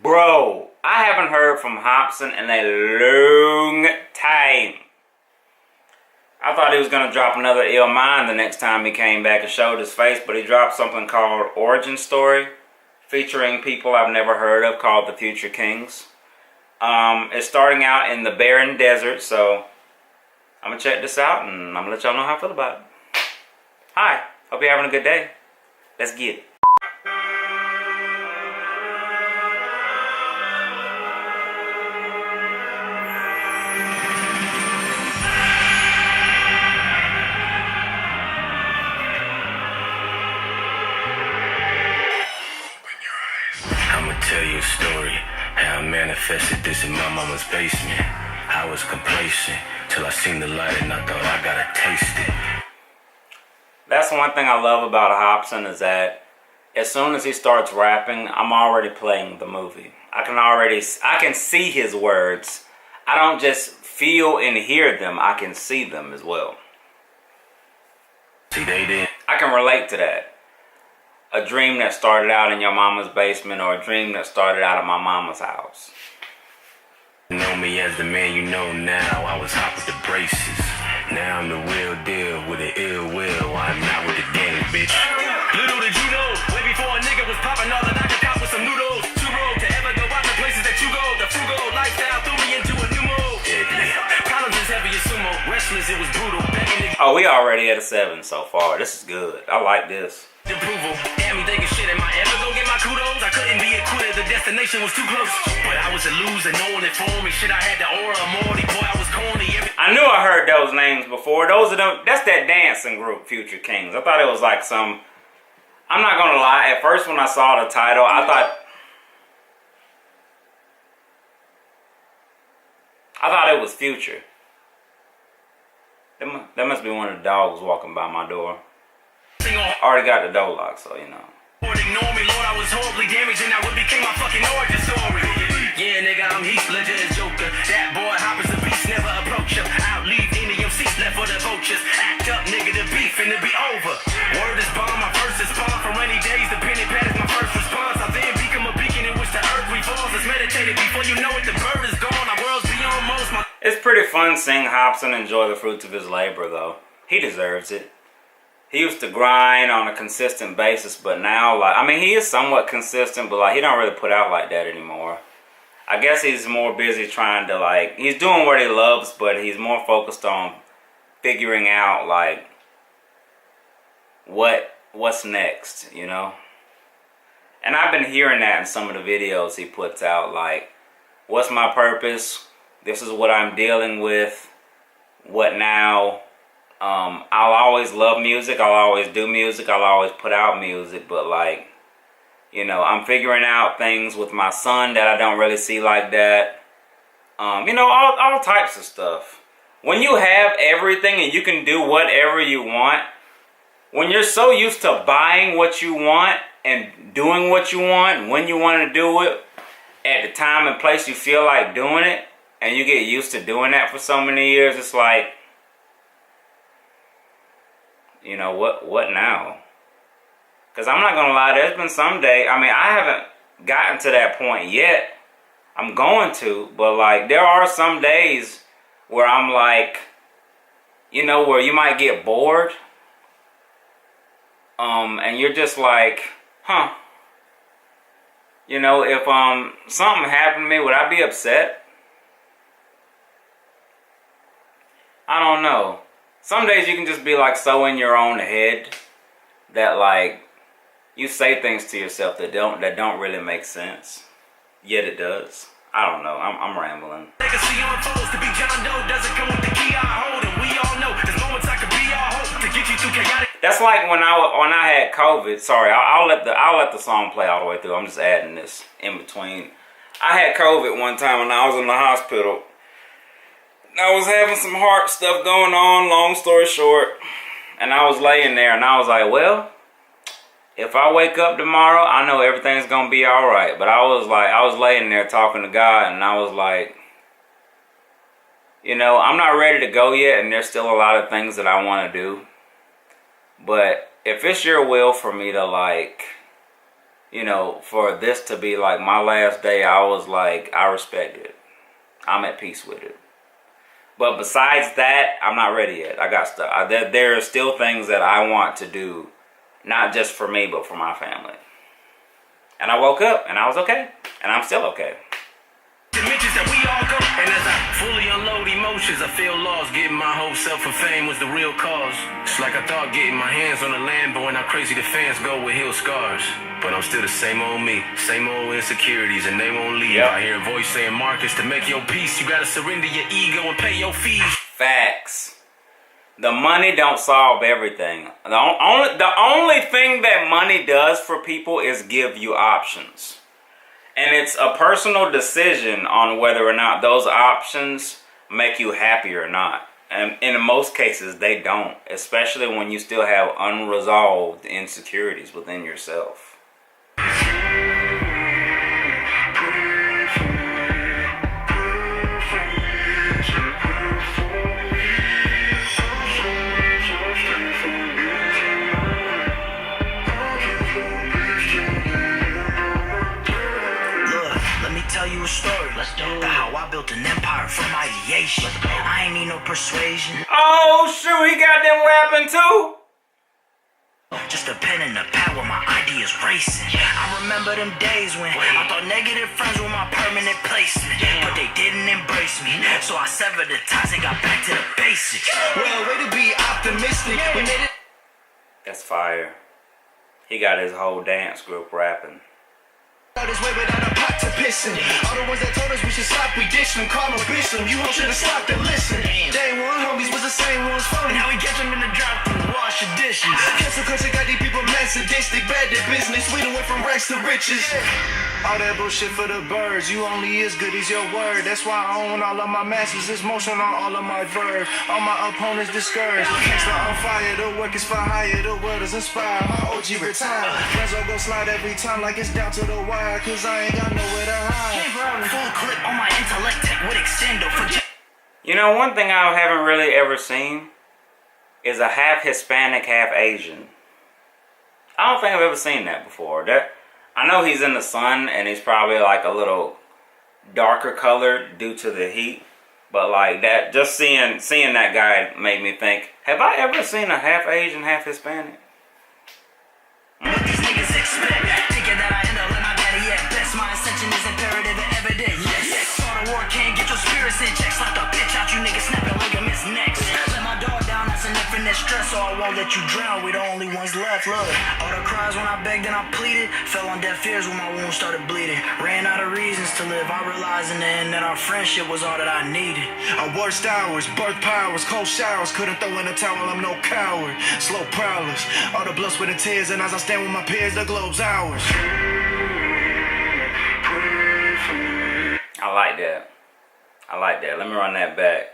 Bro, I haven't heard from Hopsin in a long time. I thought he was going to drop another Ill Mind the next time he came back and showed his face, but he dropped something called Origin Story, featuring people I've never heard of, called the Future Kingz. It's starting out in the barren desert, so I'm going to check this out, and I'm going to let y'all know how I feel about it. Hi, hope you're having a good day. Let's get it. I'ma tell you a story, how I manifested this in my mama's basement. I was complacent till I seen the light and I thought I gotta taste it. That's one thing I love about Hopsin is that as soon as he starts rapping, I'm already playing the movie. I can see his words. I don't just feel and hear them, I can see them as well. See, they did. I can relate to that. A dream that started out in your mama's basement, or a dream that started out at my mama's house. Know me as the man you know now. I was hot with the braces. Now I'm the real deal with the ill will. I'm not with the game, bitch. Little did you know, way before a nigga was popping all that I could pop with some noodles. Too road to ever go out the places that you go. The frugal lifestyle threw me into a new mode. Deadly. Problems as heavy as sumo. Restless, it was brutal. Oh, we already at a 7 so far. This is good. I like this. Approval. Damn me thinking shit, am I ever gonna get my kudos? I couldn't be a quitter, the destination was too close. But I was a loser, no one informed me. Shit, I had the aura of Morty, boy, I was corny. I knew I heard those names before. Those are them. That's that dancing group, Future Kingz. I thought it was like some. I'm not gonna lie. At first, when I saw the title, I thought it was Future. That must be one of the dogs walking by my door. I already got the door locked, so you know. Ignore me, Lord, I was horribly damaged and I would became my fucking origin story. Yeah, nigga, I'm Heath Ledger as Joker. That boy Hopper's the beast, never approach him. Out leave any MCs left for the vultures. Act up, nigga, the beef and it be over. Word is bomb, my verse is spawn for rainy days. The penny pad is my first response. I then become a beacon in which the earth revolves. It's meditated before you know it, the bird is gone. Our world's beyond most. It's pretty fun seeing Hopsin enjoy the fruits of his labor, though. He deserves it. He used to grind on a consistent basis, but now, like, I mean, he is somewhat consistent, but like, he don't really put out like that anymore. I guess he's more busy trying to, like, he's doing what he loves, but he's more focused on figuring out, like, what's next, you know? And I've been hearing that in some of the videos he puts out, like, what's my purpose? This is what I'm dealing with. What now? I'll always love music. I'll always do music. I'll always put out music. But, like, you know, I'm figuring out things with my son that I don't really see like that. You know, all types of stuff. When you have everything and you can do whatever you want, when you're so used to buying what you want and doing what you want, when you want to do it, at the time and place you feel like doing it, and you get used to doing that for so many years, it's like, you know, what now? Because I'm not going to lie, there's been some day, I mean, I haven't gotten to that point yet. I'm going to, but like, there are some days where I'm like, you know, where you might get bored. And you're just like, huh. You know, if something happened to me, would I be upset? I don't know. Some days you can just be like so in your own head that like you say things to yourself that don't really make sense. Yet it does. I don't know. I'm rambling. That's like when I had COVID. Sorry, I'll let the song play all the way through. I'm just adding this in between. I had COVID one time when I was in the hospital. I was having some heart stuff going on, long story short. And I was laying there and I was like, well, if I wake up tomorrow, I know everything's going to be all right. But I was laying there talking to God and I was like, you know, I'm not ready to go yet and there's still a lot of things that I want to do. But if it's your will for me to, like, you know, for this to be like my last day, I was like, I respect it. I'm at peace with it. But besides that, I'm not ready yet. I got stuff. There are still things that I want to do, not just for me, but for my family. And I woke up and I was okay. And I'm still okay. Dimensions that we all go. And as I fully unload emotions, I feel lost. Getting my whole self and fame was the real cause. It's like I thought getting my hands on the Lambo and how crazy the fans go with heel scars. But I'm still the same old me, same old insecurities, and they won't leave. I hear a voice saying, Marcus, to make your peace, you gotta surrender your ego and pay your fees. Facts. The money don't solve everything. The only thing that money does for people is give you options. And it's a personal decision on whether or not those options make you happy or not. And in most cases, they don't. Especially when you still have unresolved insecurities within yourself. Tell you a story. Let's do it. How I built an empire from ideation. I ain't need no persuasion. Oh shoot, he got them rapping too. Just a pen and a pad with my ideas racing. I remember them days when I thought negative friends were my permanent placement, but they didn't embrace me. So I severed the ties and got back to the basics. Well, way to be optimistic. We made it. That's fire. He got his whole dance group rapping. This way without a pot to piss in. All the ones that told us we should stop, we ditched them, call them, bitch them. You hoes should have stopped and listened. Day one homies was the same ones phony. Now we get them in the drop to wash your dishes. Cancel culture got these people mad sadistic, bad at business. We done went from rags to riches. All that bullshit for the birds. You only as good as your word. That's why I own all of my masters. It's motion on all of my verbs. All my opponents discouraged. Gangsta on fire, the work is for hire. The world is inspired. My OG retired. Friends will go slide every time like it's down to the wire. Cause I ain't got nowhere to hide. Full clip on my intellect tech with extendo. You know, one thing I haven't really ever seen is a half Hispanic, half Asian. I don't think I've ever seen that before. I know he's in the sun and he's probably like a little darker colored due to the heat. But like that, just seeing that guy made me think, have I ever seen a half Asian, half Hispanic? What these niggas expect, thinking that I end up like my daddy at best. My ascension is imperative and evident. Yes, start a war, can't get your spirits in check. Slap the bitch out, you niggas snapping ligaments next. Let my dog down, that's an infinite stress. So I won't let you drown, we the only ones left. Look, all the cries when I begged and I pleaded, fell on deaf ears when my wounds started bleeding. Ran out of reasons to live, I realized in the end that our friendship was all that I needed. Our worst hours, birth powers, cold showers. Couldn't throw in a towel, I'm no coward. Slow prowlers, all the blood, sweat, and tears. And as I stand with my peers, the globe's ours. I like that. I like that. Let me run that back.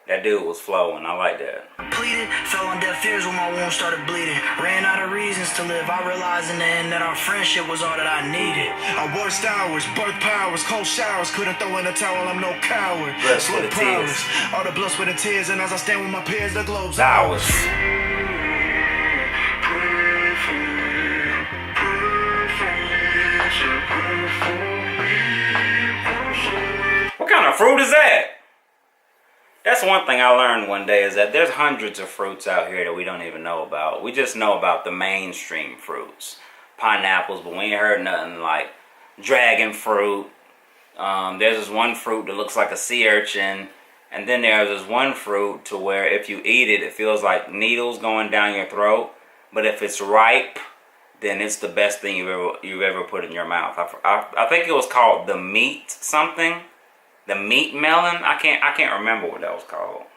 That dude was flowing. I like that. Pleaded, fell on deaf ears when my wounds started bleeding. Ran out of reasons to live. I realized in the end that our friendship was all that I needed. Our worst hours, birth powers, cold showers. Couldn't throw in a towel, I'm no coward. Slow prowlers, all the blood, sweat, and tears. And as I stand with my peers, the globe's ours. What kind of fruit is that? That's one thing I learned one day, is that there's hundreds of fruits out here that we don't even know about. We just know about the mainstream fruits. Pineapples, but we ain't heard nothing like dragon fruit. There's this one fruit that looks like a sea urchin. And then there's this one fruit to where if you eat it, it feels like needles going down your throat. But if it's ripe, then it's the best thing you've ever put in your mouth. I think it was called the meat something. The meat melon? I can't remember what that was called.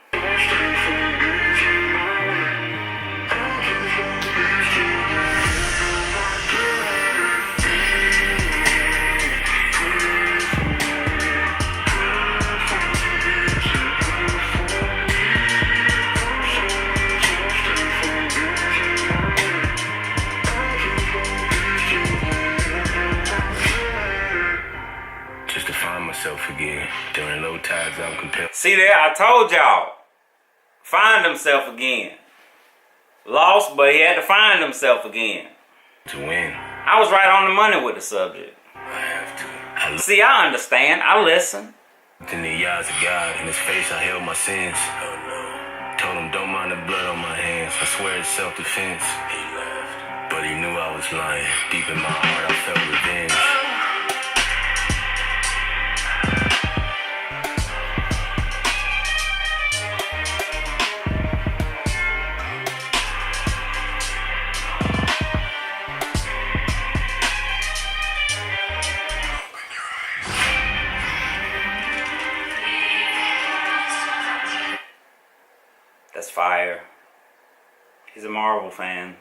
Again, during low tides, I'm compelled. See there, I told y'all. Find himself again. Lost, but he had to find himself again. To win. I was right on the money with the subject. I have to. See, I understand. I listen. In the eyes of God, in his face I held my sins. Oh no. Told him don't mind the blood on my hands. I swear it's self-defense. He laughed. But he knew I was lying. Deep in my heart I felt revenge. That's fire. He's a Marvel fan.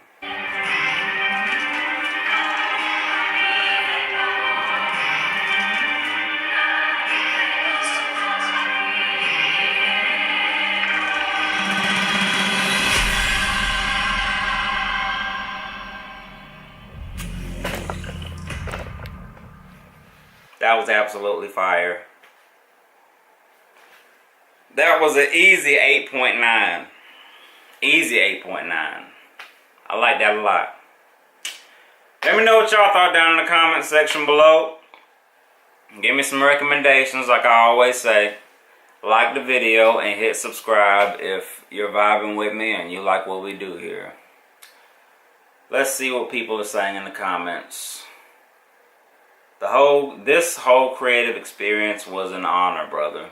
That was absolutely fire. That was an easy 8.9. Easy 8.9. I like that a lot. Let me know what y'all thought down in the comment section below. Give me some recommendations like I always say. Like the video and hit subscribe if you're vibing with me and you like what we do here. Let's see what people are saying in the comments. This whole creative experience was an honor, brother.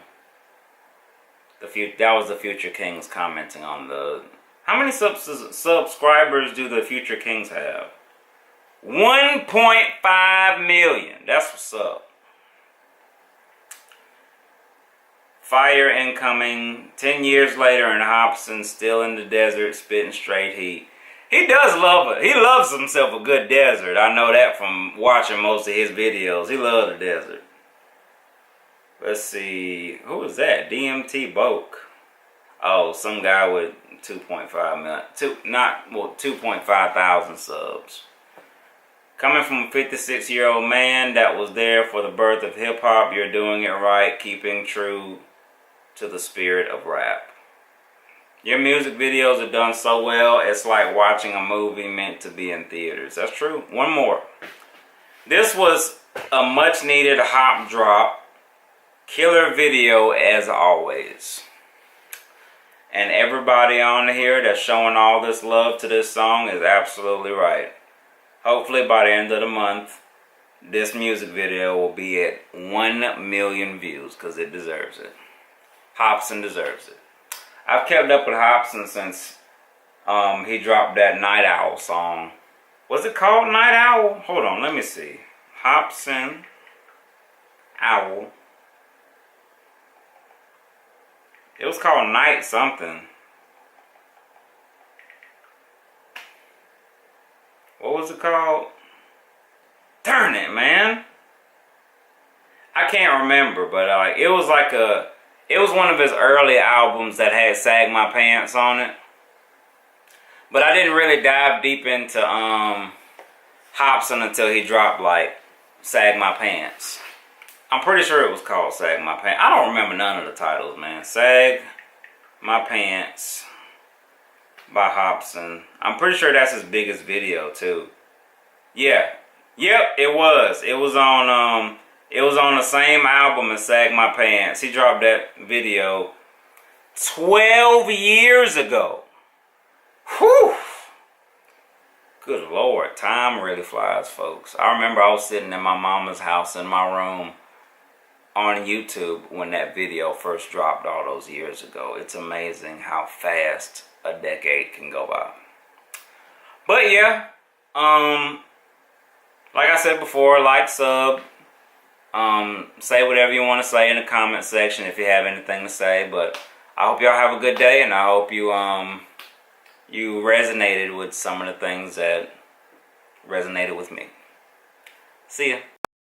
That was the Future Kingz commenting on the... How many subscribers do the Future Kingz have? 1.5 million. That's what's up. Fire incoming. 10 years later and Hopsin still in the desert spitting straight heat. He does love it. He loves himself a good desert. I know that from watching most of his videos. He loves the desert. Let's see. Who is that? DMT Boke. Oh, some guy with 2.5 million. 2.5 thousand subs. Coming from a 56-year-old man that was there for the birth of hip-hop, you're doing it right, keeping true to the spirit of rap. Your music videos are done so well, it's like watching a movie meant to be in theaters. That's true. One more. This was a much-needed hop drop. Killer video as always. And everybody on here that's showing all this love to this song is absolutely right. Hopefully by the end of the month, this music video will be at 1 million views because it deserves it. Hopsin deserves it. I've kept up with Hopsin since he dropped that Night Owl song. Was it called Night Owl? Hold on, let me see. Hopsin Owl. It was called Night something. What was it called? Darn it, man. I can't remember, but it was one of his early albums that had Sag My Pants on it. But I didn't really dive deep into Hopsin until he dropped Sag My Pants. I'm pretty sure it was called Sag My Pants. I don't remember none of the titles, man. Sag My Pants by Hopsin. I'm pretty sure that's his biggest video too. Yeah. Yep, it was. It was on the same album as Sag My Pants. He dropped that video 12 years ago. Whew. Good Lord, time really flies, folks. I remember I was sitting in my mama's house in my room on YouTube when that video first dropped all those years ago. It's amazing how fast a decade can go by. But yeah, like I said before, like, sub, say whatever you want to say in the comment section if you have anything to say. But I hope y'all have a good day, and I hope you you resonated with some of the things that resonated with me. See ya.